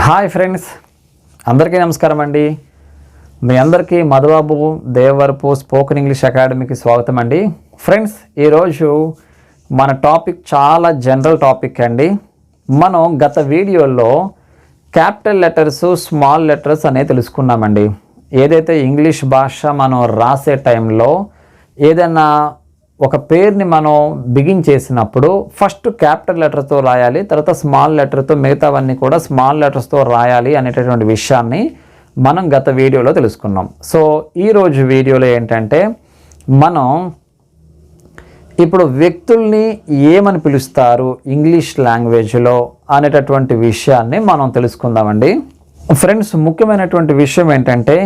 Hi friends, అందరికీ నమస్కారం అండి. మీ అందరికీ మధుబాబు దేవరపు స్పోకెన్ ఇంగ్లీష్ అకాడమీకి స్వాగతం అండి. ఫ్రెండ్స్, ఈరోజు మన టాపిక్ చాలా జనరల్ టాపిక్ అండి. మనం గత వీడియోలో క్యాపిటల్ లెటర్స్, స్మాల్ లెటర్స్ అనేది తెలుసుకున్నామండి. ఏదైతే ఇంగ్లీష్ భాష మనం రాసే టైంలో ఏదైనా ఒక పేరుని మనం బిగిన్ చేసినప్పుడు ఫస్ట్ క్యాపిటల్ లెటర్తో రాయాలి, తర్వాత స్మాల్ లెటర్తో, మిగతావన్నీ కూడా స్మాల్ లెటర్స్తో రాయాలి అనేటటువంటి విషయాన్ని మనం గత వీడియోలో తెలుసుకున్నాం. సో ఈరోజు వీడియోలో ఏంటంటే మనం ఇప్పుడు వ్యక్తుల్ని ఏమని పిలుస్తారు ఇంగ్లీష్ లాంగ్వేజ్లో అనేటటువంటి విషయాన్ని మనం తెలుసుకుందామండి. ఫ్రెండ్స్, ముఖ్యమైనటువంటి విషయం ఏంటంటే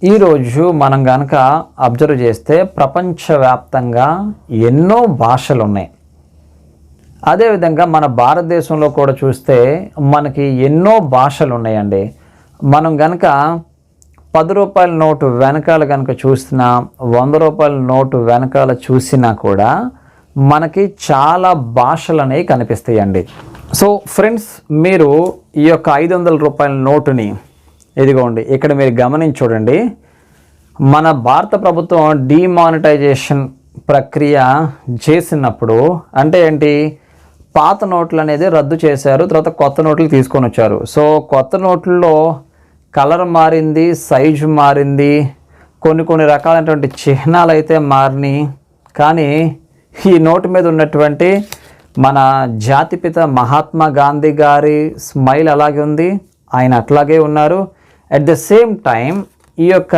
ఈరోజు మనం కనుక అబ్జర్వ్ చేస్తే ప్రపంచవ్యాప్తంగా ఎన్నో భాషలు ఉన్నాయి. అదేవిధంగా మన భారతదేశంలో కూడా చూస్తే మనకి ఎన్నో భాషలు ఉన్నాయండి. మనం కనుక 10 రూపాయల నోటు వెనకాల కనుక చూసినా, 100 రూపాయల నోటు వెనకాల చూసినా కూడా మనకి చాలా భాషలు అనేవి కనిపిస్తాయండి. సో ఫ్రెండ్స్, మీరు ఈ యొక్క 500 రూపాయల నోటుని ఇదిగోండి, ఇక్కడ మీరు గమనించి చూడండి. మన భారత ప్రభుత్వం డిమానిటైజేషన్ ప్రక్రియ చేసినప్పుడు అంటే ఏంటి, పాత నోట్లు అనేది రద్దు చేశారు, తర్వాత కొత్త నోట్లు తీసుకొని వచ్చారు. సో కొత్త నోట్లలో కలర్ మారింది, సైజు మారింది, కొన్ని రకాలైనటువంటి చిహ్నాలు అయితే మారినాయి. కానీ ఈ నోటు మీద ఉన్నటువంటి మన జాతిపిత మహాత్మా గాంధీ గారి స్మైల్ అలాగే ఉంది, ఆయన అట్లాగే ఉన్నారు. అట్ ద సేమ్ టైం ఈ యొక్క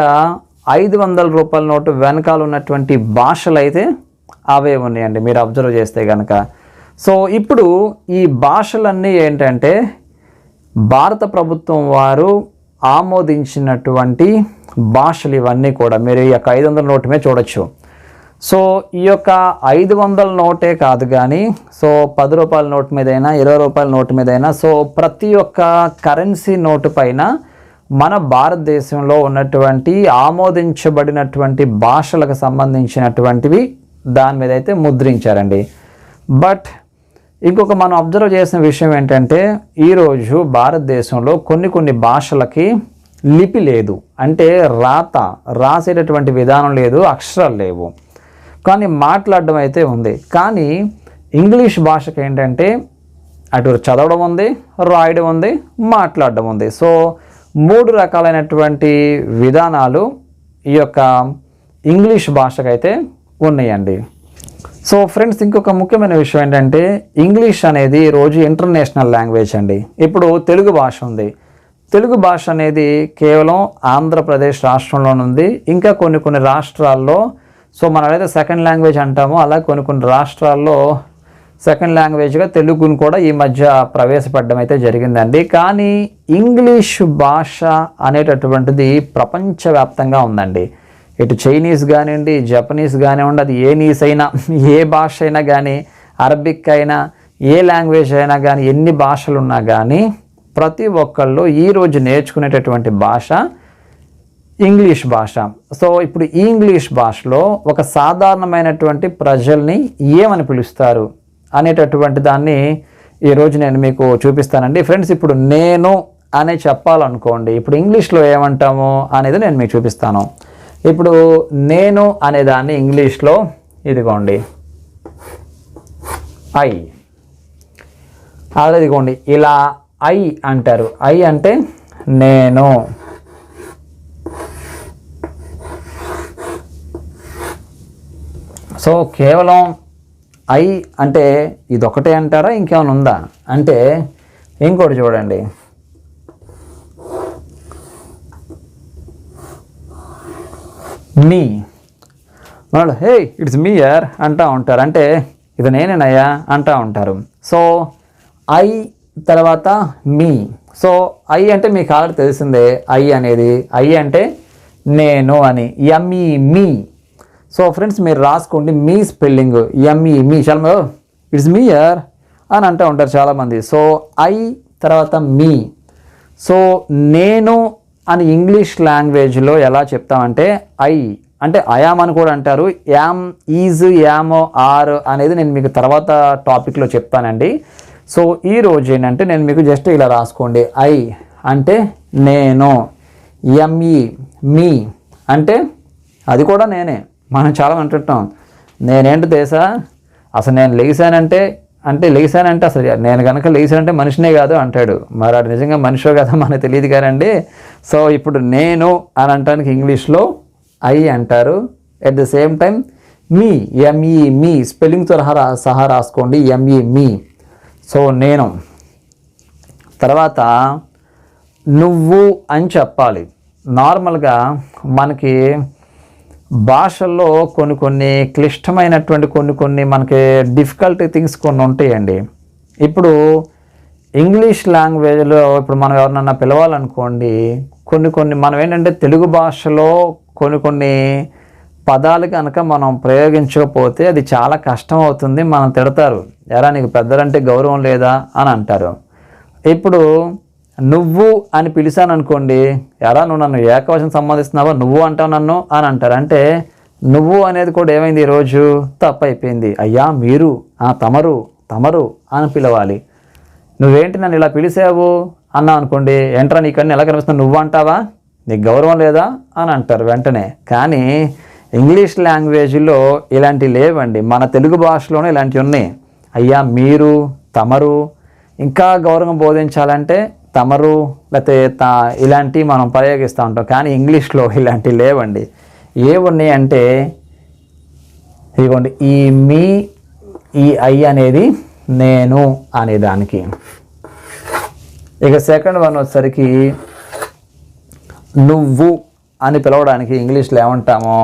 500 రూపాయల నోటు వెనకాల ఉన్నటువంటి భాషలు అయితే అవే ఉన్నాయండి, మీరు అబ్జర్వ్ చేస్తే కనుక. సో ఇప్పుడు ఈ భాషలన్నీ ఏంటంటే భారత ప్రభుత్వం వారు ఆమోదించినటువంటి భాషలు ఇవన్నీ కూడా మీరు ఈ యొక్క 500 నోటు మీద చూడొచ్చు. సో ఈ యొక్క 500 నోటే కాదు కానీ, సో 10 రూపాయల నోటు మీదైనా, 20 రూపాయల నోటు మీదైనా, సో ప్రతి ఒక్క కరెన్సీ నోటు పైన మన భారతదేశంలో ఉన్నటువంటి ఆమోదించబడినటువంటి భాషలకు సంబంధించినటువంటివి దాని మీద అయితే ముద్రించారండి. బట్ ఇంకొక మనం అబ్జర్వ్ చేసిన విషయం ఏంటంటే ఈరోజు భారతదేశంలో కొన్ని భాషలకి లిపి లేదు, అంటే రాసేటటువంటి విధానం లేదు, అక్షరాలు లేవు, కానీ మాట్లాడడం అయితే ఉంది. కానీ ఇంగ్లీష్ భాషకి ఏంటంటే అటు చదవడం ఉంది, రాయడం ఉంది, మాట్లాడడం ఉంది. సో 3 రకాలైనటువంటి విధానాలు ఈ యొక్క ఇంగ్లీష్ భాషకైతే ఉన్నాయండి. సో ఫ్రెండ్స్, ఇంకొక ముఖ్యమైన విషయం ఏంటంటే ఇంగ్లీష్ అనేది ఈరోజు ఇంటర్నేషనల్ లాంగ్వేజ్ అండి. ఇప్పుడు తెలుగు భాష ఉంది, తెలుగు భాష అనేది కేవలం ఆంధ్రప్రదేశ్ రాష్ట్రంలోనే ఉంది. ఇంకా కొన్ని రాష్ట్రాల్లో, సో మనం ఏదైతే సెకండ్ లాంగ్వేజ్ అంటామో అలా కొన్ని రాష్ట్రాల్లో సెకండ్ లాంగ్వేజ్గా తెలుగును కూడా ఈ మధ్య ప్రవేశపెట్టడం అయితే జరిగిందండి. కానీ ఇంగ్లీష్ భాష అనేటటువంటిది ప్రపంచవ్యాప్తంగా ఉందండి. ఇటు చైనీస్ కానివ్వండి, జపనీస్ కానివ్వండి, అది ఏ నీస్ అయినా, ఏ భాష అయినా కానీ, అరబిక్ అయినా, ఏ లాంగ్వేజ్ అయినా కానీ, ఎన్ని భాషలు ఉన్నా కానీ ప్రతి ఒక్కళ్ళు ఈరోజు నేర్చుకునేటటువంటి భాష ఇంగ్లీష్ భాష. సో ఇప్పుడు ఈ ఇంగ్లీష్ భాషలో ఒక సాధారణమైనటువంటి ప్రజల్ని ఏమని పిలుస్తారు అనేటటువంటి దాన్ని ఈరోజు నేను మీకు చూపిస్తానండి. ఫ్రెండ్స్, ఇప్పుడు నేను అనే చెప్పాలనుకోండి, ఇప్పుడు ఇంగ్లీష్లో ఏమంటాము అనేది నేను మీకు చూపిస్తాను. ఇప్పుడు నేను అనే దాన్ని ఇంగ్లీష్లో ఇదిగోండి ఐ, అదే ఇదిగోండి ఇలా ఐ అంటారు. ఐ అంటే నేను. సో కేవలం ఐ అంటే ఇదొకటే అంటారా, ఇంకేమైనా ఉందా అంటే ఇంకోటి చూడండి, మీ. వాళ్ళు హే ఇట్స్ మీ యార్ అంటూ ఉంటారు, అంటే ఇది నేనేనయ్యా అంటూ ఉంటారు. సో ఐ తర్వాత మీ. సో ఐ అంటే మీకు ఆల్రెడీ తెలిసిందే, ఐ అనేది ఐ అంటే నేను అని, యమ్మీ మీ. సో ఫ్రెండ్స్, మీరు రాసుకోండి మీ స్పెల్లింగ్ యమ్మీ మీ. చాలా ఇట్స్ మీ యార్ అని అంటూ ఉంటారు చాలామంది. సో ఐ తర్వాత మీ. సో నేను అని ఇంగ్లీష్ లాంగ్వేజ్లో ఎలా చెప్తామంటే ఐ అంటే ఐయామ్ అని కూడా అంటారు. యామ్, ఈజ్, యామ్, ఆర్ అనేది నేను మీకు తర్వాత టాపిక్లో చెప్తానండి. సో ఈ రోజు ఏంటంటే నేను మీకు జస్ట్ ఇలా రాసుకోండి, ఐ అంటే నేను, ఎంఈ మీ అంటే అది కూడా నేనే. మనం చాలా అంటుంటాం నేనేంటి తెలుసా, అసలు నేను లేచానంటే అసలు నేను కనుక లేచానంటే మనిషినే కాదు అంటాడు. మరి అది నిజంగా మనిషో కదా మనకు తెలియదు కానండి. సో ఇప్పుడు నేను అని అంటానికి ఇంగ్లీష్లో ఐ అంటారు. At the same time me, M E me స్పెల్లింగ్తో సహా రాసుకోండి, ఎంఈ మీ. సో నేను. తర్వాత నువ్వు అని చెప్పాలి. నార్మల్గా మనకి భాషల్లో కొన్ని క్లిష్టమైనటువంటి కొన్ని మనకి డిఫికల్ట్ థింగ్స్ కొన్ని ఉంటాయండి. ఇప్పుడు ఇంగ్లీష్ లాంగ్వేజ్లో ఇప్పుడు మనం ఎవరినన్నా పిలవాలనుకోండి, కొన్ని మనం ఏంటంటే తెలుగు భాషలో కొన్ని పదాలు కనుక మనం ప్రయోగించకపోతే అది చాలా కష్టం అవుతుంది. మనం తిడతారు, ఎరా నీకు పెద్దలంటే గౌరవం లేదా అని అంటారు. ఇప్పుడు నువ్వు అని పిలిచాను అనుకోండి, ఎరా నువ్వు నన్ను ఏకవచనం సంబంధిస్తున్నావా, నువ్వు అంటావు నన్ను అని అంటారు. అంటే నువ్వు అనేది కూడా ఏమైంది, ఈరోజు తప్పు అయిపోయింది. అయ్యా మీరు, తమరు అని పిలవాలి. నువ్వేంటి నన్ను ఇలా పిలిచావు అన్నా అనుకోండి, ఏంట్రా నీకన్నీ ఎలా కనిపిస్తున్నావు, నువ్వు అంటావా, నీకు గౌరవం లేదా అని అంటారు వెంటనే. కానీ ఇంగ్లీష్ లాంగ్వేజ్లో ఇలాంటివి లేవండి. మన తెలుగు భాషలోనే ఇలాంటివి ఉన్నాయి. అయ్యా మీరు, తమరు. ఇంకా గౌరవం బోధించాలంటే తమరు లేకపోతే ఇలాంటివి మనం ప్రయోగిస్తూ ఉంటాం. కానీ ఇంగ్లీష్లో ఇలాంటివి లేవండి. ఏమున్నాయి అంటే ఇదిగోండి, ఈ మీ, ఈ ఐ అనేది నేను అనేదానికి. ఇక సెకండ్ వన్ వచ్చేసరికి నువ్వు అని పిలవడానికి ఇంగ్లీష్లో ఏమంటామో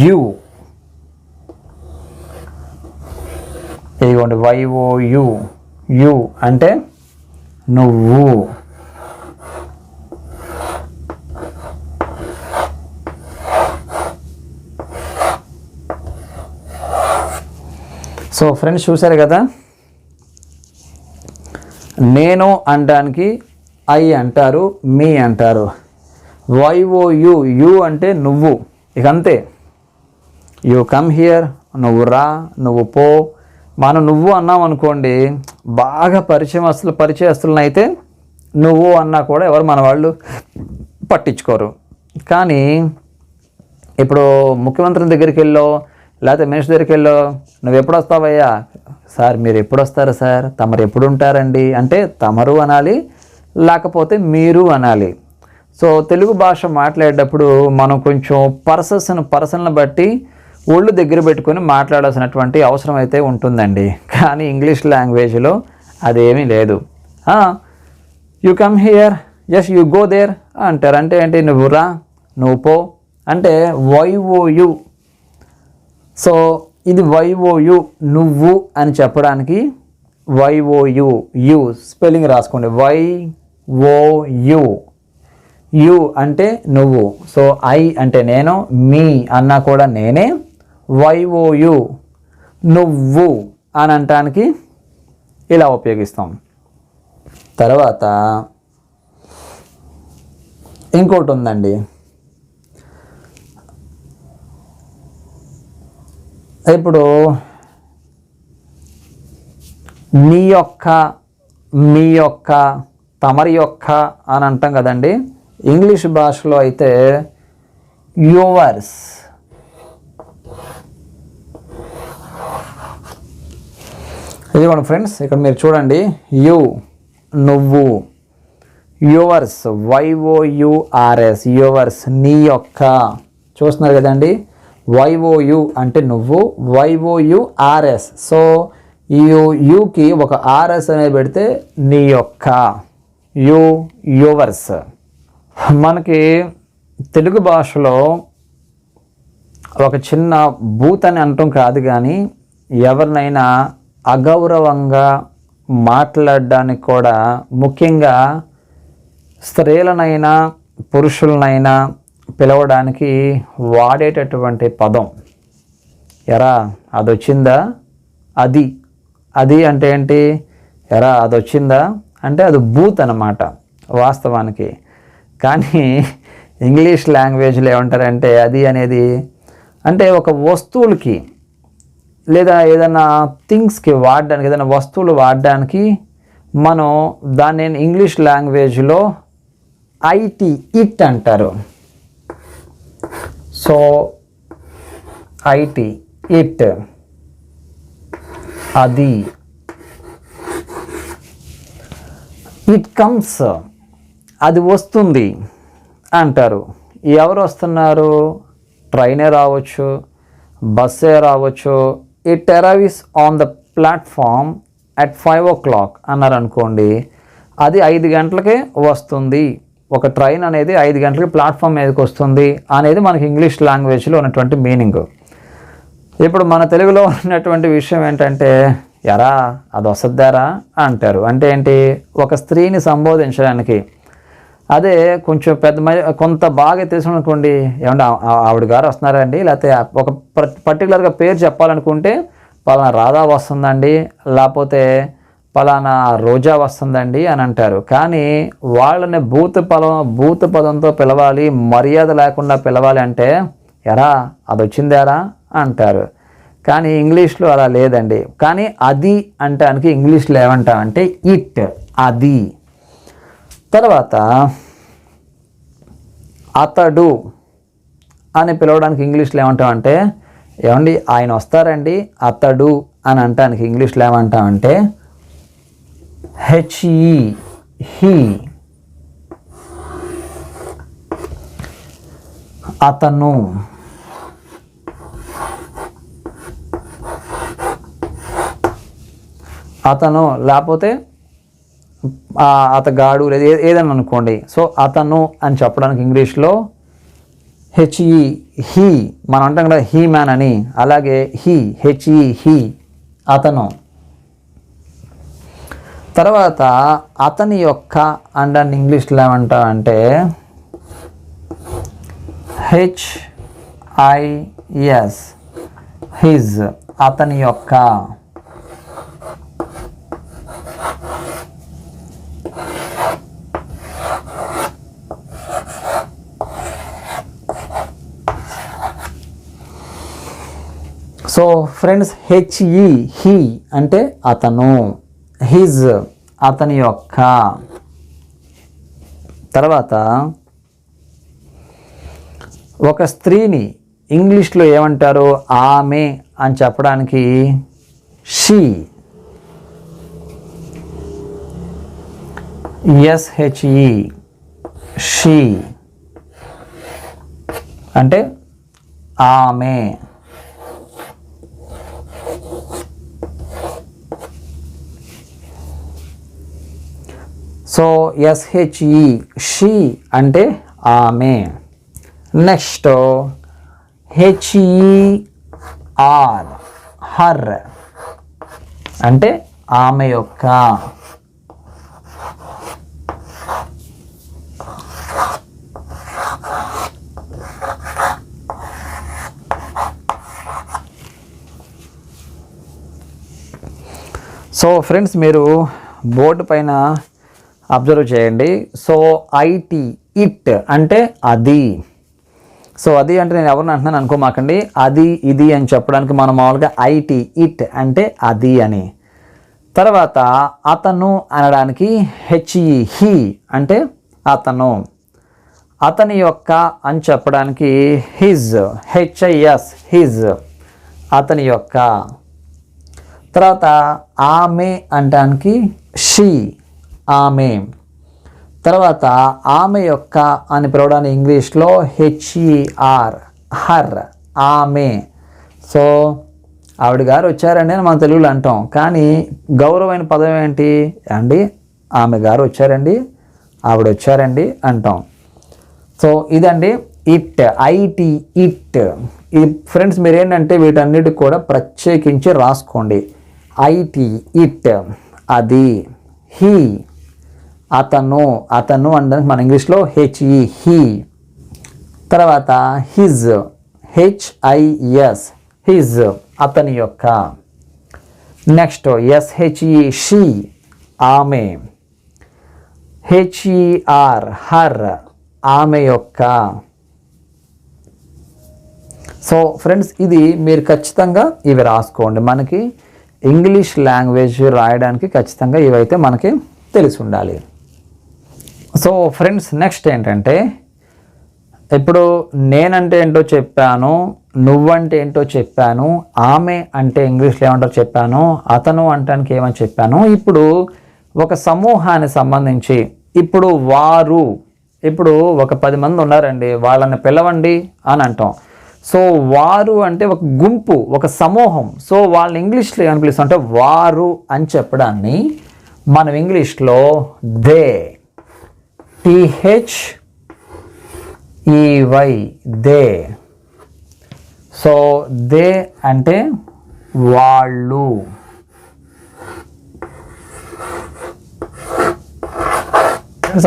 యు. ఇదిగోండి YOU, యు అంటే నువ్వు. సో ఫ్రెండ్స్ చూశారు కదా, నేను అనడానికి ఐ అంటారు, మీ అంటారు. YOU, యు అంటే నువ్వు. ఇక అంతే. యు కమ్ హియర్, నువ్వు రా, నువ్వు పో. మనం నువ్వు అన్నాం అనుకోండి, బాగా పరిచయస్తులను అయితే నువ్వు అన్నా కూడా ఎవరు మన వాళ్ళు పట్టించుకోరు. కానీ ఇప్పుడు ముఖ్యమంత్రి దగ్గరికి వెళ్ళో లేకపోతే మినిస్టర్ దగ్గరికి వెళ్ళో, నువ్వు ఎప్పుడు వస్తావయ్యా, సార్ మీరు ఎప్పుడు వస్తారు సార్, తమరు ఎప్పుడు ఉంటారండి అంటే తమరు అనాలి, లేకపోతే మీరు అనాలి. సో తెలుగు భాష మాట్లాడేటప్పుడు మనం కొంచెం పర్సన్లను బట్టి ఒళ్ళు దగ్గర పెట్టుకొని మాట్లాడాల్సినటువంటి అవసరం అయితే ఉంటుందండి. కానీ ఇంగ్లీష్ లాంగ్వేజ్లో అదేమీ లేదు. You come here, yes you go there అంటారు. అంటే ఏంటి, నువ్వు రా, నువ్వు పో అంటే YOU. సో ఇది YOU నువ్వు అని చెప్పడానికి YOU, యు స్పెల్లింగ్ రాసుకోండి, YOU. యు అంటే నువ్వు. సో ఐ అంటే నేను, మీ అన్నా కూడా నేనే. YOU నువ్వు అని అనటానికి ఇలా ఉపయోగిస్తాం. తర్వాత ఇంకోటి ఉందండి. ఇప్పుడు నీ యొక్క, మీ యొక్క, తమరి యొక్క అని అంటాం కదండి. ఇంగ్లీష్ భాషలో అయితే యువర్స్. ఇదిగోండి ఫ్రెండ్స్, ఇక్కడ మీరు చూడండి, యు నువ్వు, యువర్స్ YOURS, యువర్స్ నీ యొక్క. చూస్తున్నారు కదండి, YOU అంటే నువ్వు, YOURS. సో ఈ యుకి ఒక RS అనేది పెడితే నీ యొక్క, యువర్స్. మనకి తెలుగు భాషలో ఒక చిన్న బూత్ అని అంటాం కాదు, కానీ ఎవరినైనా అగౌరవంగా మాట్లాడడానికి కూడా, ముఖ్యంగా స్త్రీలనైనా పురుషులనైనా పిలవడానికి వాడేటటువంటి పదం, ఎరా అదొచ్చిందా, అది అంటే ఏంటి, ఎరా అదొచ్చిందా అంటే అది బూత్ అన్నమాట వాస్తవానికి. కానీ ఇంగ్లీష్ లాంగ్వేజ్లో ఏమంటారంటే అది అనేది అంటే ఒక వస్తువులకి లేదా ఏదైనా థింగ్స్కి వాడడానికి, ఏదైనా వస్తువులు వాడడానికి మనం దాన్ని ఇంగ్లీష్ లాంగ్వేజ్లో ఐటీ ఇట్ అంటారు. సో ఐటీ ఇట్ అది. ఇట్ కమ్స్ అది వస్తుంది అంటారు. ఎవరు వస్తున్నారు? ట్రైనే రావచ్చు, బస్సే రావచ్చు. It arrives on the platform at 5 o'clock అన్నారు అనుకోండి, అది 5 గంటలకే వస్తుంది. ఒక ట్రైన్ అనేది 5 గంటలకి ప్లాట్ఫామ్ మీదకి వస్తుంది అనేది మనకి ఇంగ్లీష్ లాంగ్వేజ్లో ఉన్నటువంటి మీనింగ్. ఇప్పుడు మన తెలుగులో ఉన్నటువంటి విషయం ఏంటంటే, ఎరా అది వస్తుందారా అంటారు. అంటే ఏంటి? ఒక స్త్రీని సంబోధించడానికి. అదే కొంచెం కొంత బాగా తెలుసునుకోండి, ఏమంటే ఆవిడ గారు వస్తున్నారండి, లేకపోతే ఒక పర్టికులర్గా పేరు చెప్పాలనుకుంటే పలానా రాధా వస్తుందండి, లేకపోతే పలానా రోజా వస్తుందండి అని అంటారు. కానీ వాళ్ళని భూత పదంతో పిలవాలి, మర్యాద లేకుండా పిలవాలి అంటే, ఎరా అది వచ్చిందారా అంటారు. కానీ ఇంగ్లీష్లో అలా లేదండి. కానీ అది అంటానికి ఇంగ్లీష్లో ఏమంటామంటే ఇట్, అది. తర్వాత అతడు అని పిలవడానికి ఇంగ్లీష్లో ఏమంటామంటే, ఏమండి ఆయన వస్తారండి అతడు అని అంటానికి ఇంగ్లీష్లో ఏమంటామంటే హెచ్ఈ, హీ. అతను, అతను లేకపోతే అతగాడు లేదా ఏదైనా అనుకోండి. సో అతను అని చెప్పడానికి ఇంగ్లీష్లో హెచ్ఈ, హీ. మనం అంటాం కదా హీ మ్యాన్ అని, అలాగే హీ, హెచ్ఈ, హీ, అతను. తర్వాత అతని యొక్క అండ్ ఇంగ్లీష్లో ఏమంటామంటే HIS, హిజ్, అతని యొక్క. సో ఫ్రెండ్స్, హెచ్ఈ, హీ అంటే అతను, హిజ్ అతని యొక్క. తర్వాత ఒక స్త్రీని ఇంగ్లీష్లో ఏమంటారు? ఆమె అని చెప్పడానికి షీ, SHE, షీ అంటే ఆమె. సో SHE, షీ అంటే ఆమె. నెక్స్ట్ HER, హర్ అంటే ఆమె యొక్క. సో ఫ్రెండ్స్, మీరు బోర్డు పైన అబ్జర్వ్ చేయండి. సో ఐటీ, ఇట్ అంటే అది. సో అది అంటే నేను ఎవరిని అంటున్నాను అనుకోమాకండి, అది ఇది అని చెప్పడానికి మనం మామూలుగా ఐటీ, ఇట్ అంటే అది అని. తర్వాత అతను అనడానికి HE, హీ అంటే అతను. అతని యొక్క అని చెప్పడానికి హిజ్, HIS, హిజ్ అతని యొక్క. తర్వాత ఆమె అనడానికి షీ, ఆమె. తర్వాత ఆమె యొక్క అని పిలవడానికి ఇంగ్లీష్లో HER, హర్, ఆమె. సో ఆవిడ గారు వచ్చారండి అని మనం తెలుగులో అంటాం. కానీ గౌరవమైన పదం ఏంటి అండి? ఆమె గారు వచ్చారండి, ఆవిడ వచ్చారండి అంటాం. సో ఇదండి ఇట్, ఐటీ, ఇట్. ఈ ఫ్రెండ్స్ మీరు ఏంటంటే వీటన్నిటికి కూడా ప్రత్యేకించి రాసుకోండి. ఐటీ, ఇట్ అది. హీ అతను, అతను అనడానికి మన ఇంగ్లీష్లో HE, హీ. తర్వాత హిజ్, HIS, హిజ్ అతని యొక్క. నెక్స్ట్ SHE, షీ ఆమె. HER, హర్ ఆమె యొక్క. సో ఫ్రెండ్స్, ఇది మీరు ఖచ్చితంగా ఇవి రాసుకోండి. మనకి ఇంగ్లీష్ లాంగ్వేజ్ రాయడానికి ఖచ్చితంగా ఇవైతే మనకి తెలిసి ఉండాలి. సో ఫ్రెండ్స్, నెక్స్ట్ ఏంటంటే, ఇప్పుడు నేనంటే ఏంటో చెప్పాను, నువ్వంటే ఏంటో చెప్పాను, ఆమె అంటే ఇంగ్లీష్లో ఏమంటో చెప్పాను, అతను అంటానికి ఏమని చెప్పాను. ఇప్పుడు ఒక సమూహానికి సంబంధించి ఇప్పుడు వారు, ఇప్పుడు ఒక 10 మంది ఉన్నారండి, వాళ్ళని పిలవండి అని అంటాం. సో వారు అంటే ఒక గుంపు, ఒక సమూహం. సో వాళ్ళని ఇంగ్లీష్లో ఏమని పిలుస్తాం అంటే వారు అని చెప్పడాన్ని మనం ఇంగ్లీష్లో they, THEY, they. So they అంటే వాళ్ళు.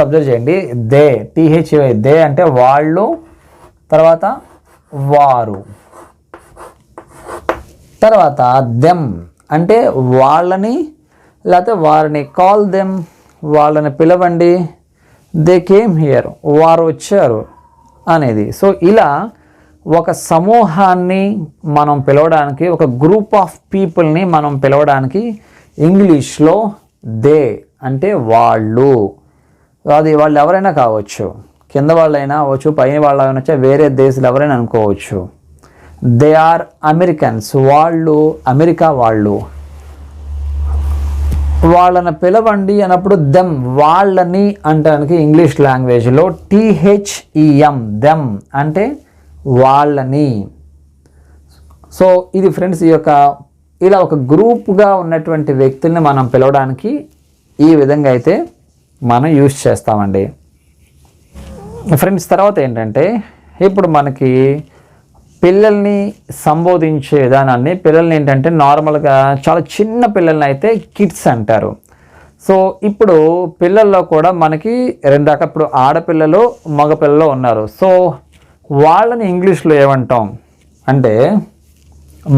అబ్జర్వ్ చేయండి, దే, THEY, దే అంటే వాళ్ళు, తర్వాత వారు, తర్వాత దెమ్ అంటే వాళ్ళని లేకపోతే వారిని, కాల్ దెమ్, వాళ్ళని పిలవండి, దే కేమ్ హియర్, వారు వచ్చారు అనేది. సో ఇలా ఒక సమూహాన్ని మనం పిలవడానికి, ఒక గ్రూప్ ఆఫ్ పీపుల్ని మనం పిలవడానికి ఇంగ్లీష్లో దే అంటే వాళ్ళు. అది వాళ్ళు ఎవరైనా కావచ్చు, కింద వాళ్ళైనా అవ్వచ్చు, పైన వాళ్ళు అయినా, వేరే దేశాలు ఎవరైనా అనుకోవచ్చు. దే ఆర్ అమెరికన్స్, వాళ్ళు అమెరికా వాళ్ళు. వాళ్ళని పిలవండి అన్నప్పుడు దెమ్, వాళ్ళని అంటానికి ఇంగ్లీష్ లాంగ్వేజ్లో THEM, దెమ్ అంటే వాళ్ళని. సో ఇది ఫ్రెండ్స్, ఈ యొక్క ఇలా ఒక గ్రూప్గా ఉన్నటువంటి వ్యక్తుల్ని మనం పిలవడానికి ఈ విధంగా అయితే మనం యూజ్ చేస్తామండి ఫ్రెండ్స్. తర్వాత ఏంటంటే, ఇప్పుడు మనకి పిల్లల్ని సంబోధించే విధానాన్ని, పిల్లల్ని ఏంటంటే నార్మల్గా చాలా చిన్న పిల్లల్ని అయితే కిడ్స్ అంటారు. సో ఇప్పుడు పిల్లల్లో కూడా మనకి 2 రకాల, ఇప్పుడు ఆడపిల్లలు మగపిల్లలు ఉన్నారు. సో వాళ్ళని ఇంగ్లీష్లో ఏమంటాం అంటే,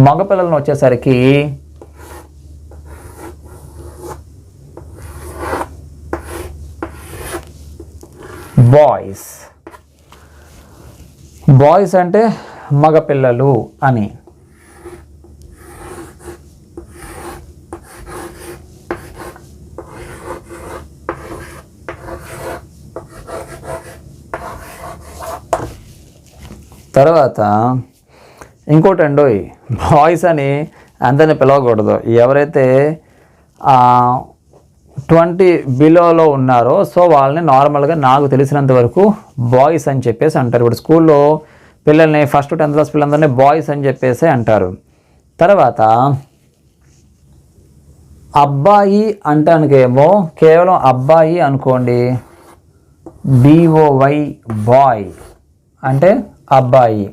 మగపిల్లలను వచ్చేసరికి బాయ్స్. బాయ్స్ అంటే మగపిల్లలు అని. తర్వాత ఇంకోటి అండి, బాయ్స్ అని అందరిని పిలవకూడదు. ఎవరైతే 20 బిలోలో ఉన్నారో సో వాళ్ళని నార్మల్గా నాకు తెలిసినంత వరకు బాయ్స్ అని చెప్పేసి అంటారు. ఇప్పుడు స్కూల్లో పిల్లల్ని ఫస్ట్ 10th క్లాస్ పిల్లలందరినీ బాయ్స్ అని చెప్పేసి అంటారు. తర్వాత అబ్బాయి అంటానికేమో కేవలం అబ్బాయి అనుకోండి, BOY, బాయ్ అంటే అబ్బాయి.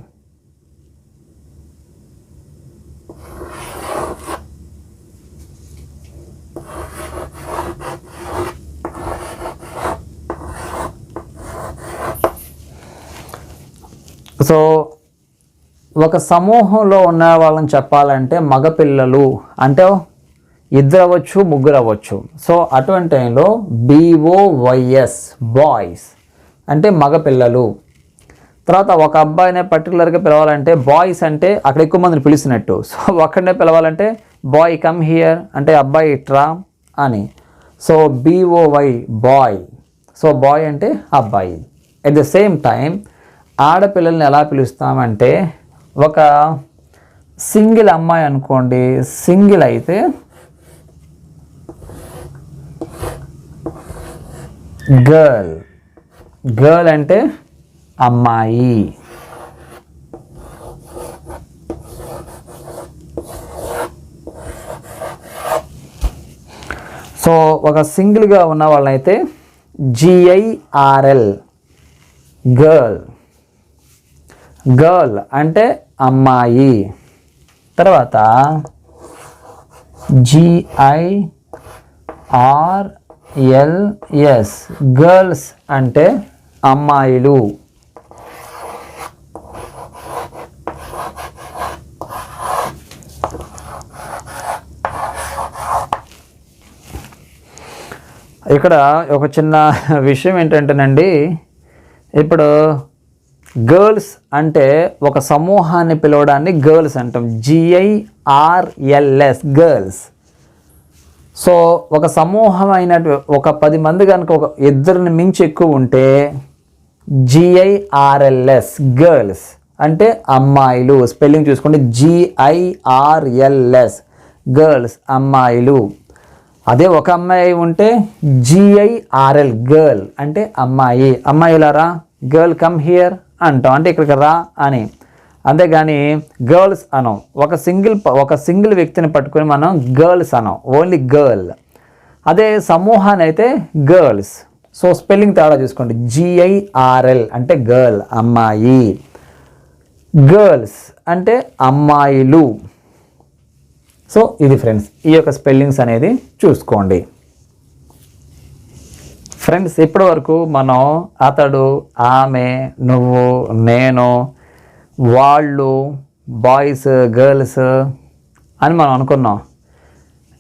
సో ఒక సమూహంలో ఉన్న వాళ్ళని చెప్పాలంటే మగపిల్లలు అంటే 2 అవ్వచ్చు, 3 అవ్వచ్చు. సో అటువంటి టైంలో BOYS, బాయ్స్ అంటే మగపిల్లలు. తర్వాత ఒక అబ్బాయినే పర్టికులర్గా పిలవాలంటే బాయ్స్ అంటే అక్కడ ఎక్కువ మందిని పిలిచినట్టు. సో ఒక్కడనే పిలవాలంటే బాయ్ కమ్ హియర్ అంటే అబ్బాయి ఇట్రా అని. So BOY, boy. So boy అంటే అబ్బాయి. ఎట్ ద సేమ్ టైం ఆడపిల్లల్ని ఎలా పిలుస్తామంటే, ఒక సింగిల్ అమ్మాయి అనుకోండి, సింగిల్ అయితే గర్ల్. గర్ల్ అంటే అమ్మాయి. సో ఒక సింగిల్గా ఉన్న వాళ్ళైతే GIRL, గర్ల్. గర్ల్ అంటే అమ్మాయి. తర్వాత GIRLS, గర్ల్స్ అంటే అమ్మాయిలు. ఇక్కడ ఒక చిన్న విషయం ఏంటంటేనండి, ఇప్పుడు గర్ల్స్ అంటే ఒక సమూహాన్ని పిలవడాన్ని గర్ల్స్ అంటాం, GIRLS, గర్ల్స్. సో ఒక సమూహమైన ఒక 10 మంది కనుక ఒక ఇద్దరిని మించి ఎక్కువ ఉంటే GIRLS గర్ల్స్ అంటే అమ్మాయిలు. స్పెల్లింగ్ చూసుకోండి, GIRLS గర్ల్స్ అమ్మాయిలు. అదే ఒక అమ్మాయి ఉంటే GIRL గర్ల్ అంటే అమ్మాయి. అమ్మాయిలారా గర్ల్ కమ్ హియర్ అంటాం, అంటే ఇక్కడికి రా అని. అంతేగాని గర్ల్స్ అనం. ఒక సింగిల్ వ్యక్తిని పట్టుకొని మనం గర్ల్స్ అనం, ఓన్లీ గర్ల్. అదే సమూహాన్ని అయితే గర్ల్స్. సో స్పెల్లింగ్ తేడా చూసుకోండి, GIRL అంటే గర్ల్ అమ్మాయి, గర్ల్స్ అంటే అమ్మాయిలు. సో ఇది ఫ్రెండ్స్, ఈ యొక్క స్పెల్లింగ్స్ అనేది చూసుకోండి. ఫ్రెండ్స్ ఇప్పటి వరకు మనం అతడు, ఆమె, నువ్వు, నేను, వాళ్ళు, బాయ్స్, గర్ల్స్ అని మనం అనుకున్నాం.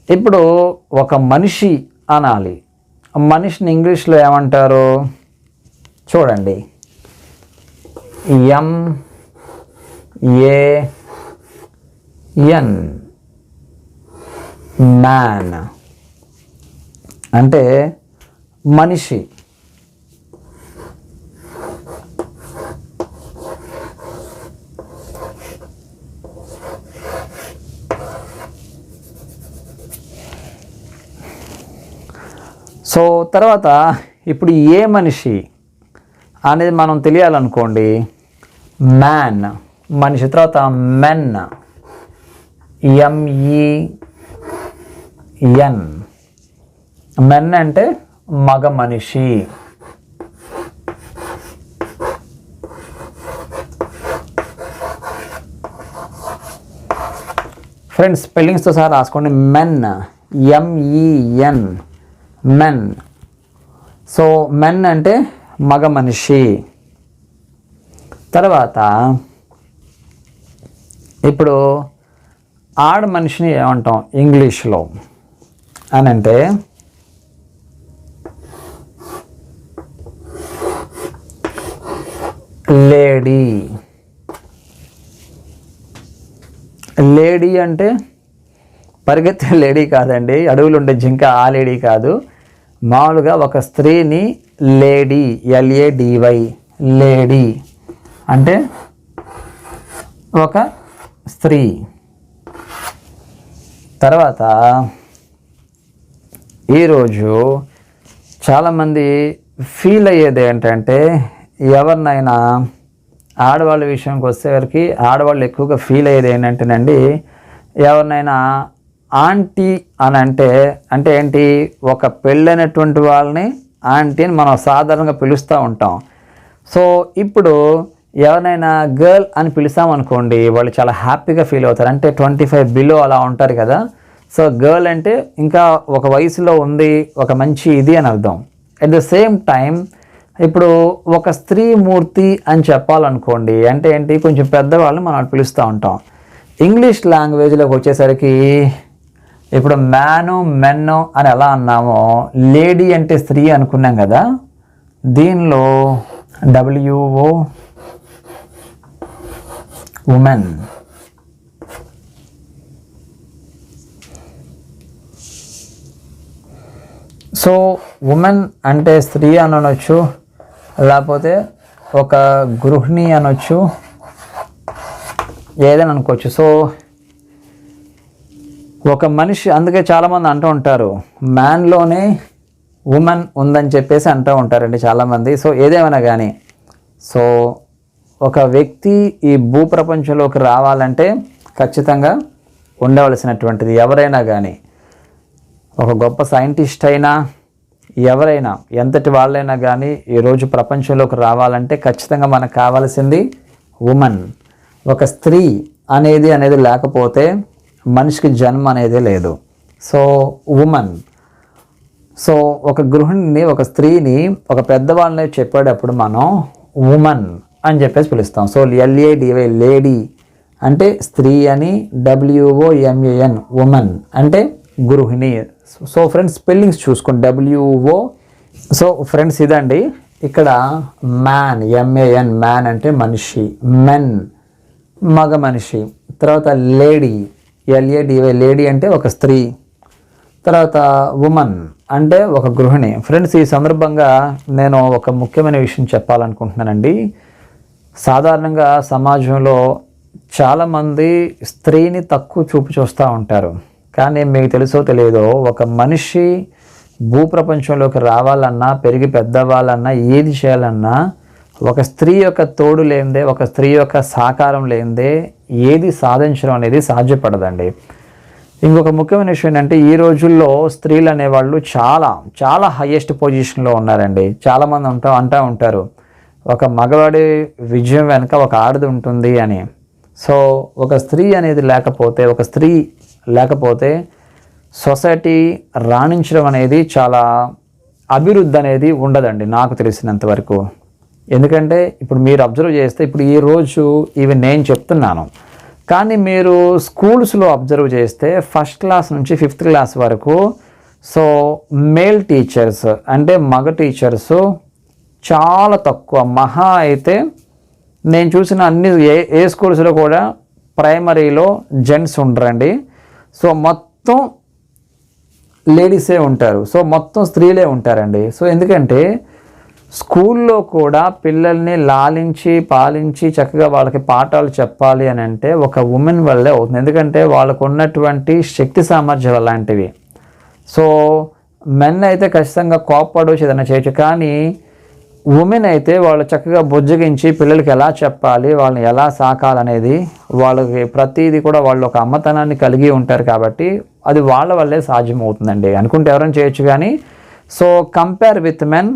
ఇప్పుడు ఒక మనిషి అనాలి. మనిషిని ఇంగ్లీష్లో ఏమంటారు చూడండి, MAN మ్యాన్ అంటే మనిషి. సో తర్వాత ఇప్పుడు ఏ మనిషి అనేది మనం తెలియాలనుకోండి, మ్యాన్ మనిషి. తర్వాత మెన్, MEN మెన్ అంటే మగ మనిషి. ఫ్రెండ్స్ స్పెల్లింగ్స్తో సహా రాసుకోండి, men MEN men. So men అంటే మగ మనిషి. తర్వాత ఇప్పుడు ఆడ మనిషిని ఏమంటాం ఇంగ్లీష్లో అని అంటే లేడీ. లేడీ అంటే పరిగెత్తే లేడీ కాదండి, అడవులు ఉండే జింక ఆ లేడీ కాదు. మామూలుగా ఒక స్త్రీని లేడీ, LADY లేడీ అంటే ఒక స్త్రీ. తర్వాత ఈరోజు చాలామంది ఫీల్ అయ్యేది ఏంటంటే, ఎవరినైనా ఆడవాళ్ళ విషయంకి వచ్చేసరికి ఆడవాళ్ళు ఎక్కువగా ఫీల్ అయ్యేది ఏంటంటేనండి, ఎవరినైనా ఆంటీ అని అంటే ఏంటి, ఒక పెళ్ళైనటువంటి వాళ్ళని ఆంటీ అని మనం సాధారణంగా పిలుస్తూ ఉంటాం. సో ఇప్పుడు ఎవరినైనా గర్ల్ అని పిలిచామనుకోండి, వాళ్ళు చాలా హ్యాపీగా ఫీల్ అవుతారు. అంటే 25 బిలో అలా ఉంటారు కదా. సో గర్ల్ అంటే ఇంకా ఒక వయసులో ఉంది, ఒక మంచి ఇది అని అర్థం. అట్ ద సేమ్ టైం ఇప్పుడు ఒక స్త్రీ మూర్తి అని చెప్పాలనుకోండి, అంటే ఏంటి, కొంచెం పెద్దవాళ్ళని మనం పిలుస్తూ ఉంటాం. ఇంగ్లీష్ లాంగ్వేజ్లోకి వచ్చేసరికి ఇప్పుడు మ్యాను, మెన్ను అని ఎలా అన్నామో, లేడీ అంటే స్త్రీ అనుకున్నాం కదా, దీనిలో WO ఉమెన్. సో ఉమెన్ అంటే స్త్రీ అని అనొచ్చు, లేకపోతే ఒక గృహిణి అనొచ్చు, ఏదైనా అనుకోవచ్చు. సో ఒక మనిషి, అందుకే చాలామంది అంటూ ఉంటారు మ్యాన్లోనే ఉమెన్ ఉందని చెప్పేసి అంటూ ఉంటారండి చాలామంది. సో ఏదేమైనా కానీ, సో ఒక వ్యక్తి ఈ భూప్రపంచంలోకి రావాలంటే ఖచ్చితంగా ఉండవలసినటువంటిది. ఎవరైనా కానీ, ఒక గొప్ప సైంటిస్ట్ అయినా, ఎవరైనా ఎంతటి వాళ్ళైనా కానీ ఈరోజు ప్రపంచంలోకి రావాలంటే ఖచ్చితంగా మనకు కావాల్సింది ఉమెన్. ఒక స్త్రీ అనేది లేకపోతే మనిషికి జన్మ అనేది లేదు. So women. సో ఒక గృహిణిని, ఒక స్త్రీని, ఒక పెద్దవాళ్ళని చెప్పేటప్పుడు మనం ఉమెన్ అని చెప్పేసి పిలుస్తాం. సో LADY లేడీ అంటే స్త్రీ అని, WOMAN ఉమెన్ అంటే గృహిణి. సో ఫ్రెండ్స్ స్పెల్లింగ్స్ చూసుకోండి, WO. సో ఫ్రెండ్స్ ఇదండి, ఇక్కడ మ్యాన్, MAN మ్యాన్ అంటే మనిషి, మెన్ మగ మనిషి. తర్వాత లేడీ, LADY లేడీ అంటే ఒక స్త్రీ. తర్వాత ఉమన్ అంటే ఒక గృహిణి. ఫ్రెండ్స్, ఈ సందర్భంగా నేను ఒక ముఖ్యమైన విషయం చెప్పాలనుకుంటున్నానండి. సాధారణంగా సమాజంలో చాలామంది స్త్రీని తక్కువ చూపు చూస్తూ ఉంటారు. కానీ మీకు తెలుసో తెలియదో, ఒక మనిషి భూప్రపంచంలోకి రావాలన్నా, పెరిగి పెద్దవాళ్ళన్నా, ఏది చేయాలన్నా ఒక స్త్రీ యొక్క తోడు లేనిదే, ఒక స్త్రీ యొక్క సహకారం లేనిదే ఏది సాధించడం అనేది సాధ్యపడదండి. ఇంకొక ముఖ్యమైన విషయం ఏంటంటే, ఈ రోజుల్లో స్త్రీలు అనేవాళ్ళు చాలా చాలా హయ్యెస్ట్ పొజిషన్లో ఉన్నారండి. చాలామంది అంటూ ఉంటారు, ఒక మగవాడి విజయం వెనుక ఒక ఆడది ఉంటుంది అని. సో ఒక స్త్రీ అనేది లేకపోతే, ఒక స్త్రీ లేకపోతే సొసైటీ రాణించడం అనేది చాలా అభివృద్ధి అనేది ఉండదండి నాకు తెలిసినంత వరకు. ఎందుకంటే ఇప్పుడు మీరు అబ్జర్వ్ చేస్తే, ఇప్పుడు ఈరోజు ఇవి నేను చెప్తున్నాను, కానీ మీరు స్కూల్స్లో అబ్జర్వ్ చేస్తే ఫస్ట్ క్లాస్ నుంచి 5th క్లాస్ వరకు సో మేల్ టీచర్స్ అంటే మగ టీచర్స్ చాలా తక్కువ. మహా అయితే నేను చూసిన అన్ని ఏ స్కూల్స్లో కూడా ప్రైమరీలో జెంట్స్ ఉండరండి. సో మొత్తం లేడీసే ఉంటారు. సో మొత్తం స్త్రీలే ఉంటారండి. సో ఎందుకంటే స్కూల్లో కూడా పిల్లల్ని లాలించి పాలించి చక్కగా వాళ్ళకి పాఠాలు చెప్పాలి అని అంటే ఒక ఉమెన్ వల్లే అవుతుంది. ఎందుకంటే వాళ్ళకు ఉన్నటువంటి శక్తి సామర్థ్యాలు అలాంటివి. సో మెన్ అయితే ఖచ్చితంగా కోప్పడవచ్చు, ఏదైనా చేయొచ్చు. కానీ ఉమెన్ అయితే వాళ్ళు చక్కగా బుజ్జగించి పిల్లలకి ఎలా చెప్పాలి, వాళ్ళని ఎలా సాకాలనేది, వాళ్ళకి ప్రతిదీ కూడా వాళ్ళు ఒక అమ్మతనాన్ని కలిగి ఉంటారు. కాబట్టి అది వాళ్ళ వల్లే సాధ్యమవుతుందండి. అనుకుంటే ఎవరైనా చేయొచ్చు, కానీ సో కంపేర్ విత్ మెన్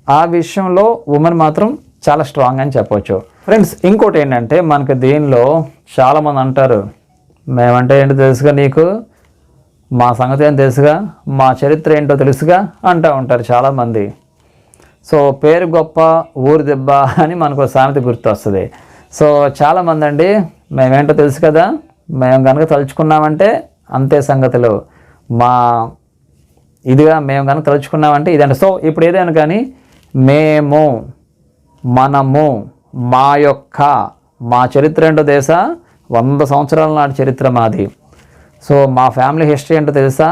ఆ విషయంలో ఉమెన్ మాత్రం చాలా స్ట్రాంగ్ అని చెప్పవచ్చు. ఫ్రెండ్స్, ఇంకోటి ఏంటంటే, మనకి దీనిలో చాలామంది అంటారు, మేమంటే ఏంటో తెలుసుగా నీకు, మా సంగతి ఏం తెలుసుగా, మా చరిత్ర ఏంటో తెలుసుగా అంటూ ఉంటారు చాలామంది. సో పేరు గొప్ప ఊరు దెబ్బ అని మనకు సామెత గుర్తొస్తుంది. సో చాలామంది అండి, మేమేంటో తెలుసు కదా, మేము కనుక తలుచుకున్నామంటే అంతే సంగతులు, మా ఇదిగా మేము కనుక తలుచుకున్నామంటే ఇదంటే. సో ఇప్పుడు ఏదైనా కానీ మేము, మనము, మా చరిత్ర ఏంటో తెలుసా, 100 సంవత్సరాల నాటి చరిత్ర మాది. సో మా ఫ్యామిలీ హిస్టరీ ఏంటో తెలుసా,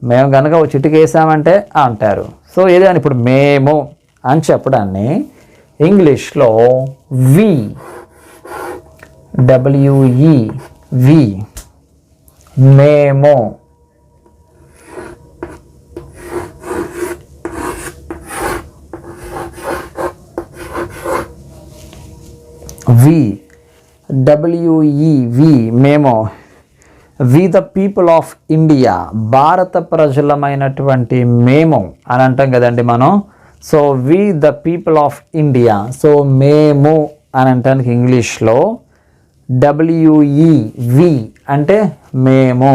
మేము కనుక ఒక చిటికి వేసామంటే అంటారు. సో ఏదైనా ఇప్పుడు మేము అని చెప్పడాన్ని ఇంగ్లీష్లో వి, వి, మేము. వి మేము. We the people of India, భారత ప్రజలమైనటువంటి మేము అని అంటాం కదండి మనం. So we the people of India. So మేము అని అంటానికి ఇంగ్లీష్లో వి అంటే మేము.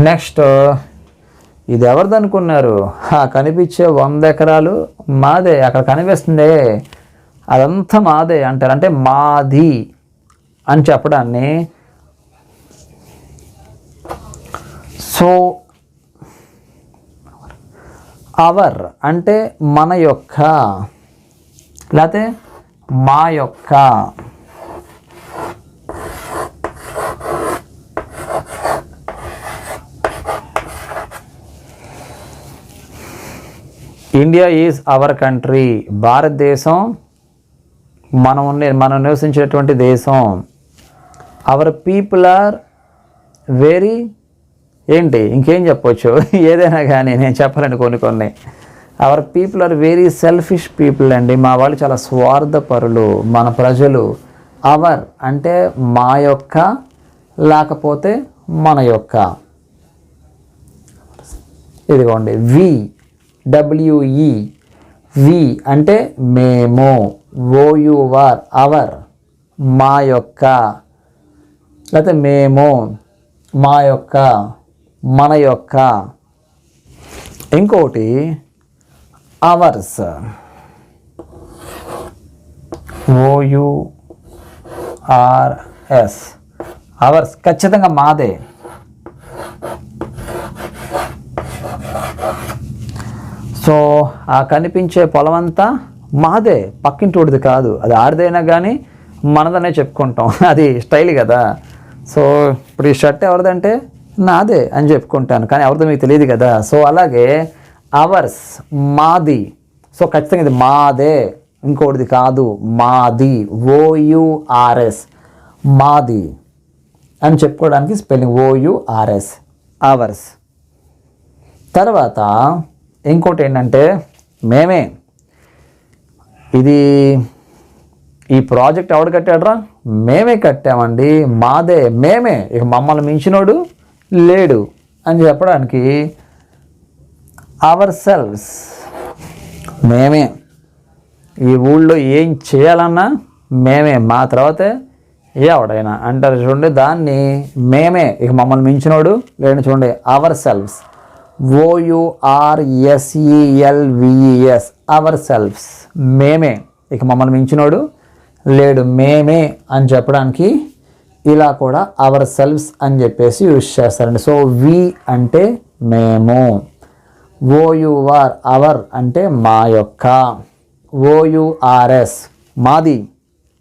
నెక్స్ట్, ఇది ఎవరిది అనుకున్నారు? కనిపించే 100 ఎకరాలు మాదే, అక్కడ కనిపిస్తుంది అదంతా మాదే అంటారు. అంటే మాది అని చెప్పడాన్ని. సో అవర్ అంటే మన యొక్క, లేకపోతే మా యొక్క. ఇండియా ఈజ్ అవర్ కంట్రీ, భారతదేశం మనం నివసించేటువంటి దేశం. అవర్ పీపుల్ ఆర్ వెరీ ఏంటి ఇంకేం చెప్పొచ్చు, ఏదైనా కానీ నేను చెప్పాలండి కొన్ని. Our people are very selfish people అండి, మా వాళ్ళు చాలా స్వార్థపరులు మన ప్రజలు. అవర్ అంటే మా యొక్క, లేకపోతే మన యొక్క. ఇదిగోండి వి అంటే మేము, ఓయువర్ అవర్ మా యొక్క, లేకపోతే మేము, మా యొక్క, మన యొక్క. ఇంకోటి అవర్స్, OURS అవర్స్ ఖచ్చితంగా మాదే. సో ఆ కనిపించే పొలం అంతా మాదే, పక్కింటోడిది కాదు. అది ఆడిదైనా కానీ మనదనే చెప్పుకుంటాం, అది స్టైల్ కదా. సో ఇప్పుడు ఈ షర్ట్ ఎవరిదంటే నాదే అని చెప్పుకుంటాను, కానీ ఎవరితో మీకు తెలియదు కదా. సో అలాగే అవర్స్ మాది, సో ఖచ్చితంగా ఇది మాదే, ఇంకోటిది కాదు, మాది, OURS, మాది అని చెప్పుకోవడానికి స్పెల్లింగ్ OURS, అవర్స్. తర్వాత ఇంకోటి ఏంటంటే మేమే. ఇది ఈ ప్రాజెక్ట్ ఎవడు కట్టాడురా? మేమే కట్టామండి, మాదే, మేమే, ఇక మమ్మల్ని మించినోడు లేడు అని చెప్పడానికి అవర్ సెల్వ్స్, మేమే. ఈ ఊళ్ళో ఏం చేయాలన్నా మేమే, మా తర్వాతే ఎవడైనా అంటారు చూడండి, దాన్ని మేమే, ఇక మమ్మల్ని మించినోడు లేని చూడండి, ourselves, OURSELVES, ourselves, మేమే, ఇక మమ్మల్ని మించినోడు లేడు, మేమే అని చెప్పడానికి ఇలా కూడా అవర్ సెల్వ్స్ అని చెప్పేసి యూజ్ చేస్తారండి. సో వి అంటే మేము, OUR అవర్ అంటే మా యొక్క, OURS మాది,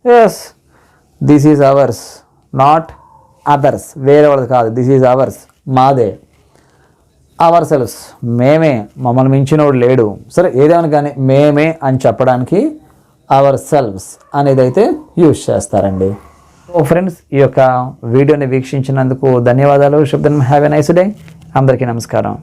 yes this is ours, not others, వేరే వాళ్ళది కాదు, దిస్ ఈజ్ అవర్స్, మాదే. అవర్ సెల్వ్స్ మేమే, మమ్మల్ని మించినోడు లేడు. సరే ఏదేమైనా కానీ మేమే అని చెప్పడానికి అవర్ సెల్వ్స్ అనేది అయితే యూజ్ చేస్తారండి. సో ఫ్రెండ్స్, ఈ యొక్క వీడియోని వీక్షించినందుకు ధన్యవాదాలు. శుభదినం. Have a nice day. అందరికీ నమస్కారం.